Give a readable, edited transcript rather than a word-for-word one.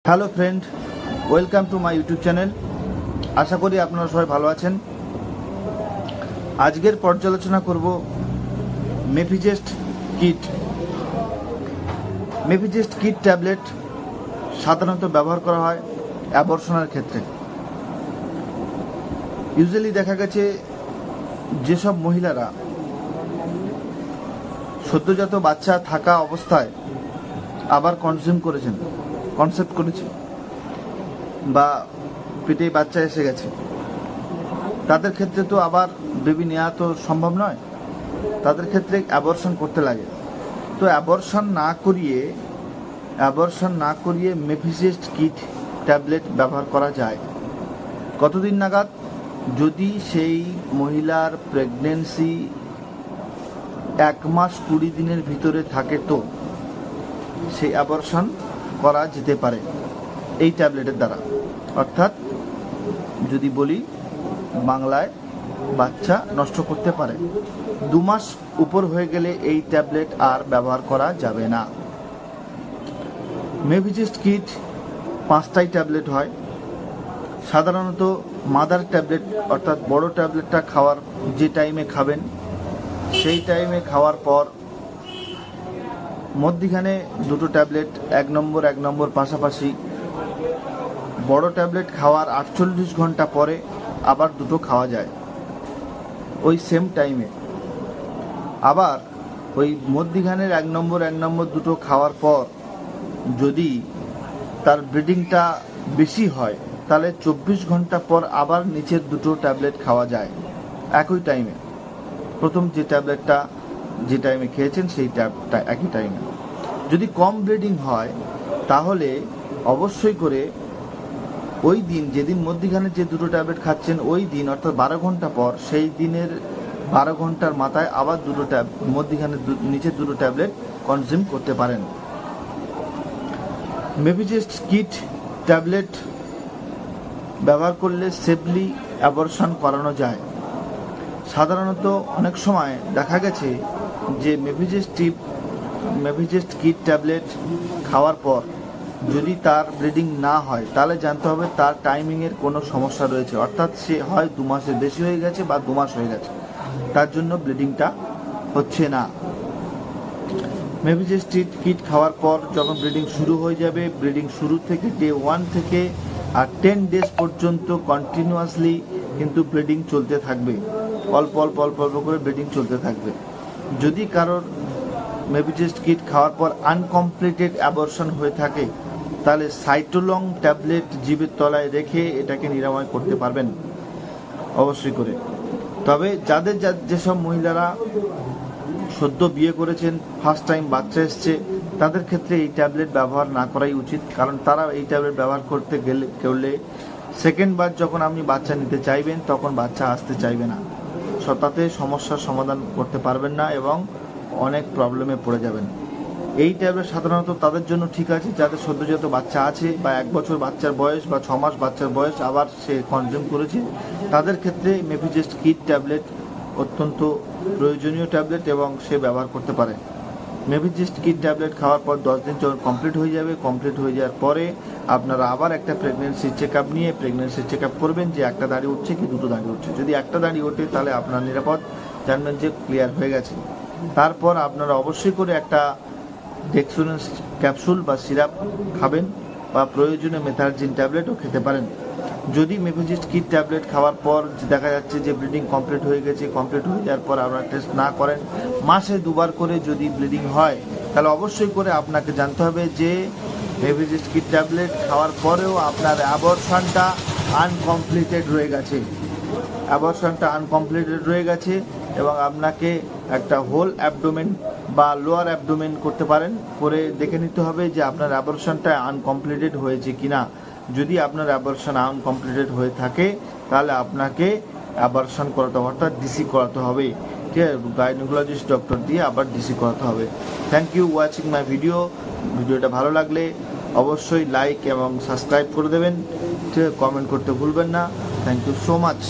Hello friend, welcome to my YouTube channel. আশা করি আপনারা সবাই ভালো আছেন। আজকের পর্যালোচনা করব মেফিজেস্ট কিট। মেফিজেস্ট কিট ট্যাবলেট সাধারণত ব্যবহার করা হয় অ্যাবর্শনের ক্ষেত্রে। ইউজুয়ালি দেখা গেছে যেসব মহিলারা সদ্যজাত বাচ্চা থাকা অবস্থায় আবার কনসেপ্ট করেছে বা পেটে বাচ্চা এসে গেছে, তাদের ক্ষেত্রে তো আবার বেবি নেওয়া তো সম্ভব নয়, তাদের ক্ষেত্রে অ্যাবর্শন করতে লাগে। তো অ্যাবর্শন না করিয়ে মেফিজেস্ট কিট ট্যাবলেট ব্যবহার করা যায়। কতদিন নাগাদ? যদি সেই মহিলার প্রেগনেন্সি 1 মাস 20 দিনের ভিতরে থাকে তো সেই অ্যাবর্শন করা যেতে পারে এই ট্যাবলেটের দ্বারা। অর্থাৎ যদি বলি বাংলায়, বাচ্চা নষ্ট করতে পারে। 2 মাস উপর হয়ে গেলে এই ট্যাবলেট আর ব্যবহার করা যাবে না। মেফিজেস্ট কিট 5টাই ট্যাবলেট হয়। সাধারণত মাদার ট্যাবলেট অর্থাৎ বড় ট্যাবলেটটা খাওয়ার যে টাইমে খাবেন সেই টাইমে খাওয়ার পর মধ্যিখানে 2টো ট্যাবলেট 1 নম্বর পাশাপাশি, বড় ট্যাবলেট খাওয়ার 48 ঘন্টা পরে আবার 2টো খাওয়া যায় ওই সেম টাইমে। আবার ওই মধ্যিখানের 1 নম্বর 2টো খাওয়ার পর যদি তার ব্লিডিংটা বেশি হয় তাহলে 24 ঘন্টা পর আবার নিচের 2টো ট্যাবলেট খাওয়া যায় একই টাইমে। প্রথম যে ট্যাবলেটটা যে টাইমে খেয়েছেন সেই ট্যাবটা একই টাইমে। যদি কম ব্লিডিং হয় তাহলে অবশ্যই করে ওই দিন যেদিন মধ্যিখানে যে 2টো ট্যাবলেট খাচ্ছেন ওই দিন অর্থাৎ 12 ঘন্টা পর সেই দিনের 12 ঘন্টার মাথায় আবার 2টো মধ্যিখানে নিচের 2টো ট্যাবলেট কনজিউম করতে পারেন। মেফিজেস্ট কিট ট্যাবলেট ব্যবহার করলে সেফলি অ্যাবর্শন করানো যায়। সাধারণত অনেক সময় দেখা গেছে যে মেফিজেস্ট কিট ট্যাবলেট খাওয়ার পর যদি তার ব্লিডিং না হয় তাহলে জানতে হবে তার টাইমিংয়ের কোনো সমস্যা রয়েছে, অর্থাৎ সে হয় 2 মাসের বেশি হয়ে গেছে বা 2 মাস হয়ে গেছে, তার জন্য ব্লিডিংটা হচ্ছে না। মেফিজেস্ট কিট খাওয়ার পর যখন ব্লিডিং শুরু হয়ে যাবে, ব্লিডিং শুরু থেকে ডে 1 থেকে আর 10 ডেজ পর্যন্ত কন্টিনিউয়াসলি কিন্তু ব্লিডিং চলতে থাকবে, অল্প করে ব্লিডিং চলতে থাকবে। যদি কারোর মেফিজেস্ট কিট খাওয়ার পর আনকমপ্লিটেড অ্যাবর্শন হয়ে থাকে তাহলে সাইটোলং ট্যাবলেট জিভের তলায় রেখে এটাকে নিরাময় করতে পারবেন অবশ্যই করে। তবে যেসব মহিলারা সদ্য বিয়ে করেছেন, ফার্স্ট টাইম বাচ্চা এসছে, তাদের ক্ষেত্রে এই ট্যাবলেট ব্যবহার না করাই উচিত। কারণ তারা এই ট্যাবলেট ব্যবহার করলে সেকেন্ড বার যখন আপনি বাচ্চা নিতে চাইবেন তখন বাচ্চা আসতে চাইবে না, তাতে সমস্যার সমাধান করতে পারবেন না এবং অনেক প্রবলেমে পড়ে যাবেন। এই ট্যাবলেট সাধারণত তাদের জন্য ঠিক আছে যাদের সদ্যজাত বাচ্চা আছে বা 1 বছর বাচ্চার বয়স বা 6 মাস বাচ্চার বয়স আবার সে কনজিউম করেছে, তাদের ক্ষেত্রে মেফিজেস্ট কিট ট্যাবলেট অত্যন্ত প্রয়োজনীয় ট্যাবলেট এবং সে ব্যবহার করতে পারে। মেফিজেস্ট কিট ট্যাবলেট খাওয়ার পর 10 দিন যখন কমপ্লিট হয়ে যাওয়ার পরে আপনারা আবার একটা প্রেগনেন্সি চেক আপ করবেন যে একটা দাঁড়ি উঠছে কি 2টো দাঁড়ি উঠছে। যদি একটা দাঁড়ি ওঠে তাহলে আপনার নিরাপদ, জানবেন যে ক্লিয়ার হয়ে গেছে। তারপর আপনারা অবশ্যই করে একটা ডেক্সোরেন্স ক্যাপসুল বা সিরাপ খাবেন বা প্রয়োজনে মেথারজিন ট্যাবলেটও খেতে পারেন। যদি মেফিজেস্ট কিট ট্যাবলেট খাওয়ার পর দেখা যাচ্ছে যে ব্লিডিং কমপ্লিট হয়ে যাওয়ার পর আপনারা টেস্ট না করেন, মাসে 2 বার করে যদি ব্লিডিং হয় তাহলে অবশ্যই করে আপনাকে জানতে হবে যে মেফিজেস্ট কিট ট্যাবলেট খাওয়ার পরেও আপনার অ্যাবর্শনটা আনকমপ্লিটেড রয়ে গেছে এবং আপনাকে একটা হোল অ্যাবডোমেন বা লোয়ার অ্যাবডোমেন করতে পারেন, করে দেখে নিতে হবে যে আপনার অ্যাবর্শনটা আনকমপ্লিটেড হয়েছে কিনা। যদি আপনার অ্যাবর্শন আনকমপ্লিটেড হয়ে থাকে তাহলে আপনাকে অ্যাবর্শন করাতে হবে, অর্থাৎ ডিসি করাতে হবে। ঠিক আছে, গাইনোকোলজিস্ট ডক্টর দিয়ে আবার ডিসি করাতে হবে। থ্যাংক ইউ ওয়াচিং মাই ভিডিওটা ভালো লাগলে অবশ্যই লাইক এবং সাবস্ক্রাইব করে দেবেন। ঠিক আছে, কমেন্ট করতে ভুলবেন না। Thank you so much.